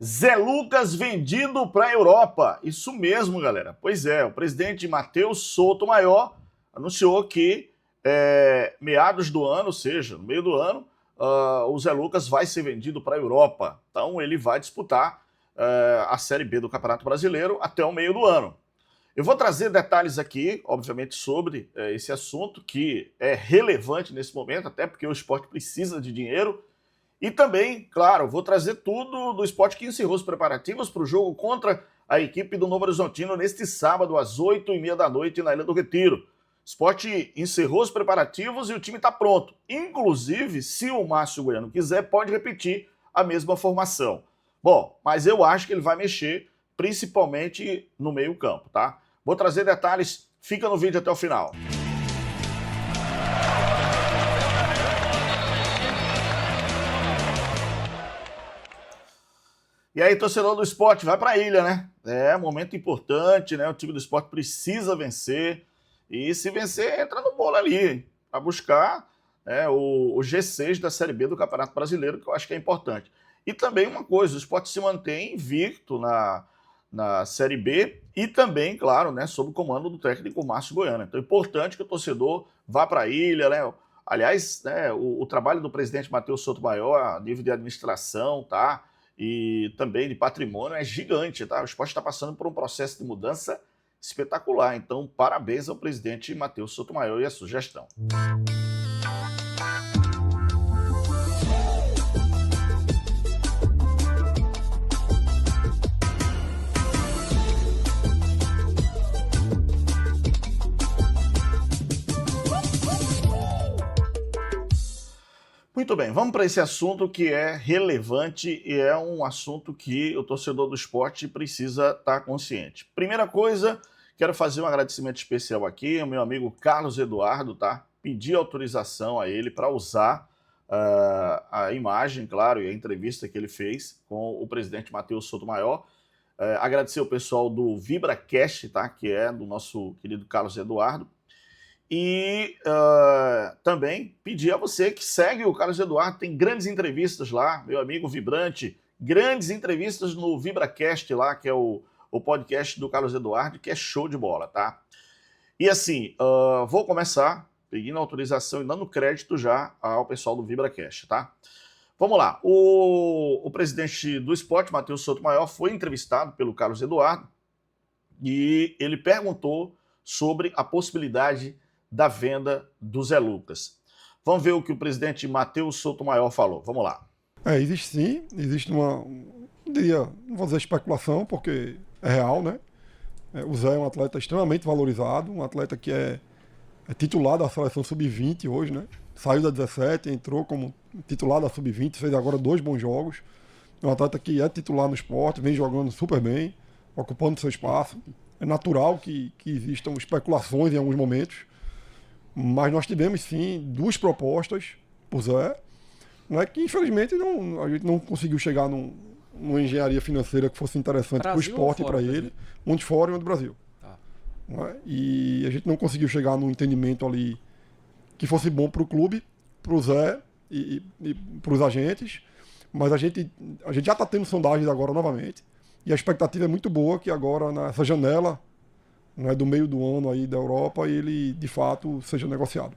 Zé Lucas vendido para a Europa. Isso mesmo, galera. Pois é, o presidente Matheus Sotomayor anunciou que meados do ano, ou seja, no meio do ano, o Zé Lucas vai ser vendido para a Europa. Então ele vai disputar a Série B do Campeonato Brasileiro até o meio do ano. Eu vou trazer detalhes aqui, obviamente, sobre esse assunto que é relevante nesse momento, até porque o esporte precisa de dinheiro. E também, claro, vou trazer tudo do esporte que encerrou os preparativos para o jogo contra a equipe do Novo Horizontino neste sábado, às 8h30 da noite, na Ilha do Retiro. O esporte encerrou os preparativos e o time está pronto. Inclusive, se o Márcio Goiano quiser, pode repetir a mesma formação. Bom, mas eu acho que ele vai mexer, principalmente no meio-campo, tá? Vou trazer detalhes, fica no vídeo até o final. E aí, torcedor do esporte, vai para a ilha, né? É momento importante, né? O time do esporte precisa vencer. E se vencer, entra no bolo ali, para buscar o G6 da Série B do Campeonato Brasileiro, que eu acho que é importante. E também uma coisa, o esporte se mantém invicto na Série B e também, claro, né, sob o comando do técnico Márcio Goiano. Então é importante que o torcedor vá para a ilha, né? Aliás, né, o trabalho do presidente Matheus Sotomayor, a nível de administração, tá? E também de patrimônio é gigante, tá? O esporte está passando por um processo de mudança espetacular. Então, parabéns ao presidente Matheus Sotomayor e a sua gestão. Muito bem, vamos para esse assunto que é relevante e é um assunto que o torcedor do esporte precisa estar consciente. Primeira coisa, quero fazer um agradecimento especial aqui ao meu amigo Carlos Eduardo, tá? Pedi autorização a ele para usar a imagem, claro, e a entrevista que ele fez com o presidente Matheus Sotomayor. Agradecer o pessoal do VibraCast, tá? Que é do nosso querido Carlos Eduardo. E também pedir a você que segue o Carlos Eduardo, tem grandes entrevistas lá, meu amigo Vibrante, grandes entrevistas no VibraCast lá, que é o podcast do Carlos Eduardo, que é show de bola, tá? E assim, vou começar pedindo autorização e dando crédito já ao pessoal do VibraCast, tá? Vamos lá, o presidente do esporte, Matheus Sotomayor, foi entrevistado pelo Carlos Eduardo e ele perguntou sobre a possibilidade da venda do Zé Lucas. Vamos ver o que o presidente Matheus Sotomayor falou. Vamos lá. Existe sim, existe não vou dizer especulação, porque é real, né? O Zé é um atleta extremamente valorizado, um atleta que é titular da seleção sub-20 hoje, né? Saiu da 17, entrou como titular da sub-20, fez agora 2 bons jogos. É um atleta que é titular no esporte, vem jogando super bem, ocupando seu espaço. É natural que existam especulações em alguns momentos, mas nós tivemos sim 2 propostas por Zé, né, que infelizmente a gente não conseguiu chegar numa engenharia financeira que fosse interessante para o esporte e para ele, um de fora e um do Brasil. Né, e a gente não conseguiu chegar num entendimento ali que fosse bom para o clube, para o Zé e para os agentes, mas a gente já está tendo sondagens agora novamente, e a expectativa é muito boa que agora nessa janela, né, do meio do ano aí da Europa, ele de fato seja negociado.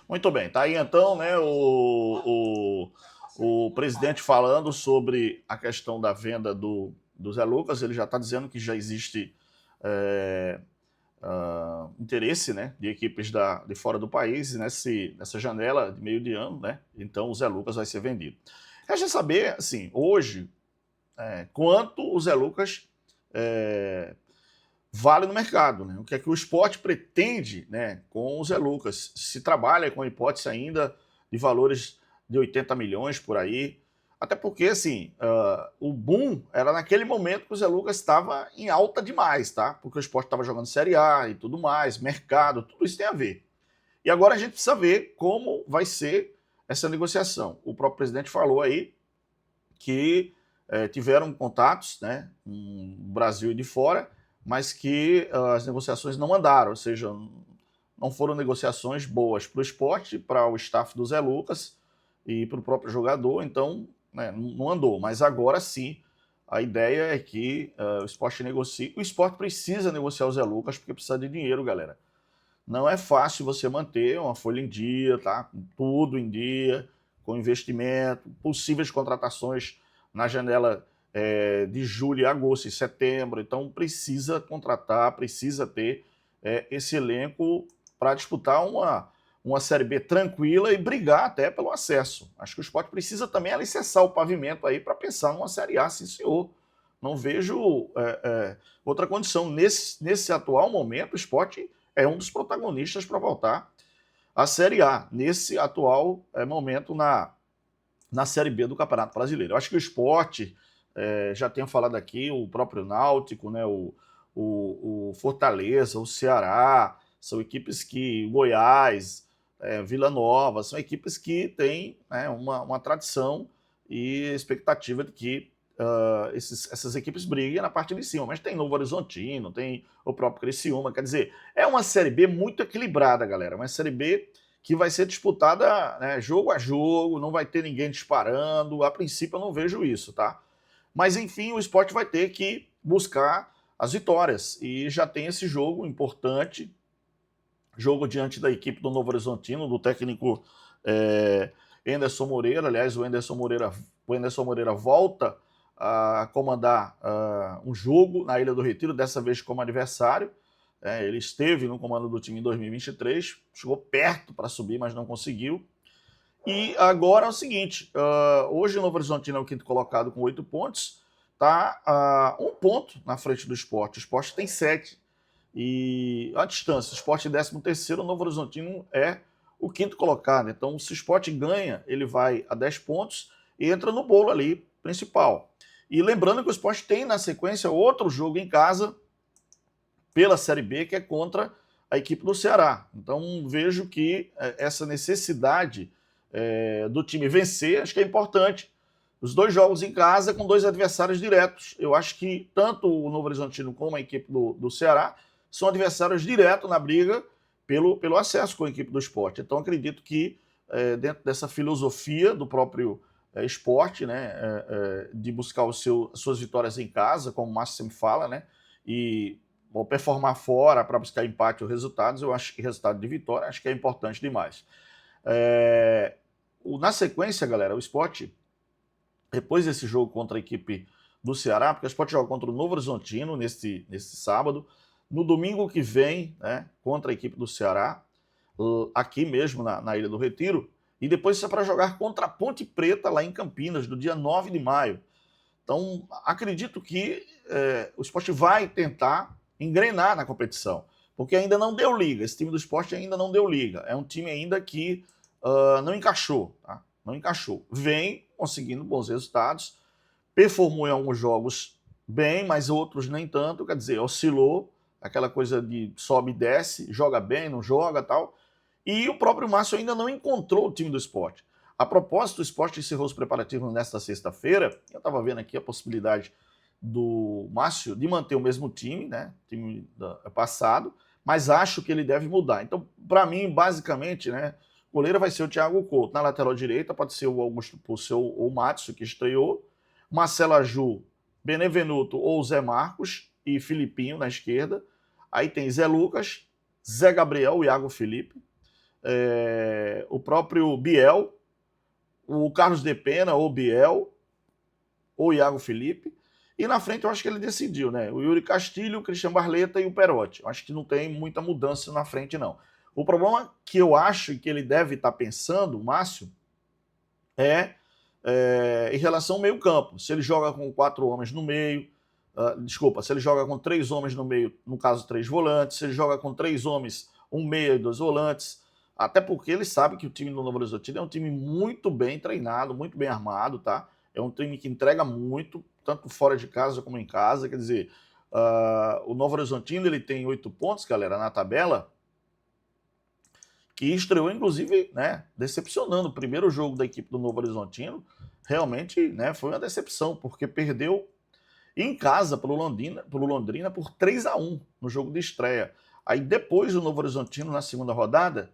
Muito bem, tá aí então, né, o presidente falando sobre a questão da venda do Zé Lucas. Ele já está dizendo que já existe interesse, né, de equipes de fora do país nessa janela de meio de ano, né? Então o Zé Lucas vai ser vendido. Resta saber, assim, hoje, quanto o Zé Lucas vale no mercado, né? O que é que o esporte pretende, né, com o Zé Lucas? Se trabalha com a hipótese ainda de valores de 80 milhões por aí, até porque, assim, o boom era naquele momento que o Zé Lucas estava em alta demais, tá? Porque o esporte estava jogando Série A e tudo mais, mercado, tudo isso tem a ver. E agora a gente precisa ver como vai ser essa negociação. O próprio presidente falou aí que tiveram contatos, né, no Brasil e de fora, mas que as negociações não andaram, ou seja, não foram negociações boas para o esporte, para o staff do Zé Lucas e para o próprio jogador, então, né, não andou. Mas agora sim, A ideia é que o Sport negocie. O Sport precisa negociar o Zé Lucas porque precisa de dinheiro, galera. Não é fácil você manter uma folha em dia, tá? Com tudo em dia, com investimento, possíveis contratações na janela de julho, agosto e setembro. Então precisa contratar, precisa ter esse elenco para disputar uma Série B tranquila e brigar até pelo acesso. Acho que o Sport precisa também alicerçar o pavimento aí para pensar numa Série A, sim senhor. Não vejo outra condição. Nesse atual momento, o Sport é um dos protagonistas para voltar à Série A, nesse atual momento na Série B do Campeonato Brasileiro. Eu acho que o Sport, já tenho falado aqui, o próprio Náutico, né, o Fortaleza, o Ceará, são equipes que, Goiás, Vila Nova, são equipes que têm uma tradição e expectativa de que essas equipes briguem na parte de cima, mas tem Novo Horizontino, tem o próprio Criciúma, quer dizer, é uma Série B muito equilibrada, galera, uma Série B que vai ser disputada, né, jogo a jogo, não vai ter ninguém disparando, a princípio eu não vejo isso, tá? Mas enfim, o Sport vai ter que buscar as vitórias, e já tem esse jogo importante, jogo diante da equipe do Novo Horizontino, do técnico Anderson Moreira. Aliás, o Anderson Moreira volta a comandar um jogo na Ilha do Retiro, dessa vez como adversário. Ele esteve no comando do time em 2023, chegou perto para subir, mas não conseguiu. E agora é o seguinte, hoje o Novo Horizontino é o quinto colocado com 8 pontos, está a 1 ponto na frente do Sport. O Sport tem 7. E a distância, o Sport em 13º, o Novo Horizontino é o quinto colocado. Então, se o Sport ganha, ele vai a 10 pontos e entra no bolo ali principal. E lembrando que o Sport tem na sequência outro jogo em casa pela Série B, que é contra a equipe do Ceará. Então, vejo que essa necessidade do time vencer, acho que é importante. Os 2 jogos em casa com 2 adversários diretos. Eu acho que tanto o Novo Horizontino como a equipe do Ceará são adversários diretos na briga pelo acesso com a equipe do Sport. Então, acredito que dentro dessa filosofia do próprio Sport, né, de buscar as suas vitórias em casa, como o Márcio sempre fala, né, e performar fora para buscar empate ou resultados, eu acho que resultado de vitória, acho que é importante demais. Na sequência, galera, o Sport, depois desse jogo contra a equipe do Ceará, porque o Sport joga contra o Novo Horizontino nesse sábado, no domingo que vem, né, contra a equipe do Ceará, aqui mesmo na Ilha do Retiro, e depois isso é para jogar contra a Ponte Preta, lá em Campinas, no dia 9 de maio. Então, acredito que o Sport vai tentar engrenar na competição, porque ainda não deu liga, esse time do Sport ainda não deu liga, é um time ainda que não encaixou, tá? Não encaixou. Vem conseguindo bons resultados, performou em alguns jogos bem, mas outros nem tanto, quer dizer, oscilou, aquela coisa de sobe e desce, joga bem, não joga, tal. E o próprio Márcio ainda não encontrou o time do Sport. A propósito, o Sport encerrou os preparativos nesta sexta-feira. Eu estava vendo aqui a possibilidade do Márcio de manter o mesmo time, né, time passado, mas acho que ele deve mudar. Então, para mim, basicamente, né, o goleiro vai ser o Thiago Couto. Na lateral direita pode ser o Augusto Pucel ou o Mátcio, que estreou. Marcelo Aju, Benevenuto ou Zé Marcos e Filipinho na esquerda. Aí tem Zé Lucas, Zé Gabriel, o Iago Felipe, o próprio Biel, o Carlos de Pena ou Biel, ou Iago Felipe. E na frente eu acho que ele decidiu, né? O Yuri Castilho, o Christian Barleta e o Perotti. Eu acho que não tem muita mudança na frente, não. O problema que eu acho que ele deve estar pensando, o Márcio, em relação ao meio campo. Se ele joga com 4 homens no meio, se ele joga com 3 homens no meio, no caso 3 volantes, se ele joga com 3 homens, 1 meia e 2 volantes, até porque ele sabe que o time do Novo Horizontino é um time muito bem treinado, muito bem armado, tá? É um time que entrega muito, tanto fora de casa como em casa, quer dizer, o Novo Horizontino ele tem 8 pontos, galera, na tabela, que estreou, inclusive, né, decepcionando. O primeiro jogo da equipe do Novo Horizontino realmente, né, foi uma decepção, porque perdeu em casa pelo Londrina por 3-1 no jogo de estreia. Aí depois o Novo Horizontino, na segunda rodada,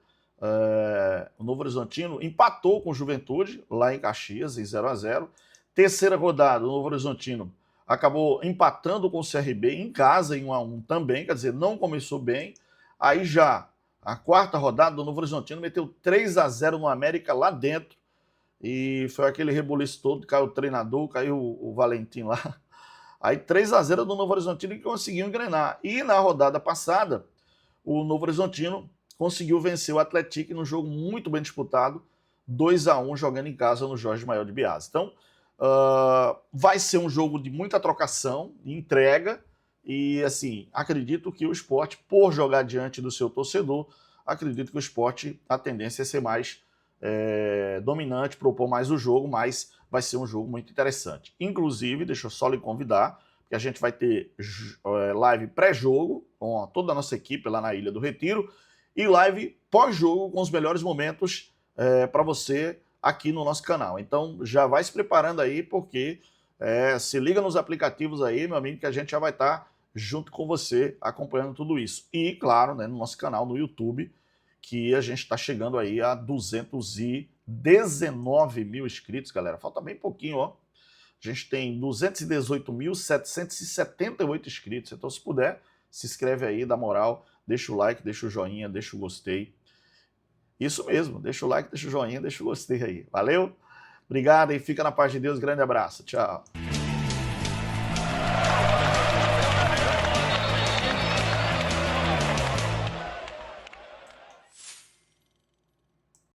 o Novo Horizontino empatou com o Juventude, lá em Caxias, em 0-0. Terceira rodada, o Novo Horizontino acabou empatando com o CRB em casa em 1-1 também, quer dizer, não começou bem. Aí já a quarta rodada do Novo Horizontino meteu 3-0 no América lá dentro, e foi aquele rebuliço todo, caiu o treinador, caiu o Valentim lá. Aí 3-0 do Novo Horizontino, que conseguiu engrenar. E na rodada passada, o Novo Horizontino conseguiu vencer o Atlético num jogo muito bem disputado, 2-1, jogando em casa no Jorge Maior de Biase. Então, vai ser um jogo de muita trocação, de entrega, e assim, acredito que o Sport, por jogar diante do seu torcedor, acredito que o Sport, a tendência é ser mais dominante, propor mais o jogo, mas vai ser um jogo muito interessante. Inclusive, deixa eu só lhe convidar, que a gente vai ter live pré-jogo com toda a nossa equipe lá na Ilha do Retiro e live pós-jogo com os melhores momentos para você aqui no nosso canal. Então já vai se preparando aí, porque se liga nos aplicativos aí, meu amigo, que a gente já vai estar junto com você acompanhando tudo isso. E, claro, né, no nosso canal no YouTube, que a gente está chegando aí a 219 mil inscritos, galera. Falta bem pouquinho, ó. A gente tem 218.778 inscritos. Então, se puder, se inscreve aí, dá moral, deixa o like, deixa o joinha, deixa o gostei. Isso mesmo, deixa o like, deixa o joinha, deixa o gostei aí. Valeu? Obrigado e fica na paz de Deus. Grande abraço. Tchau.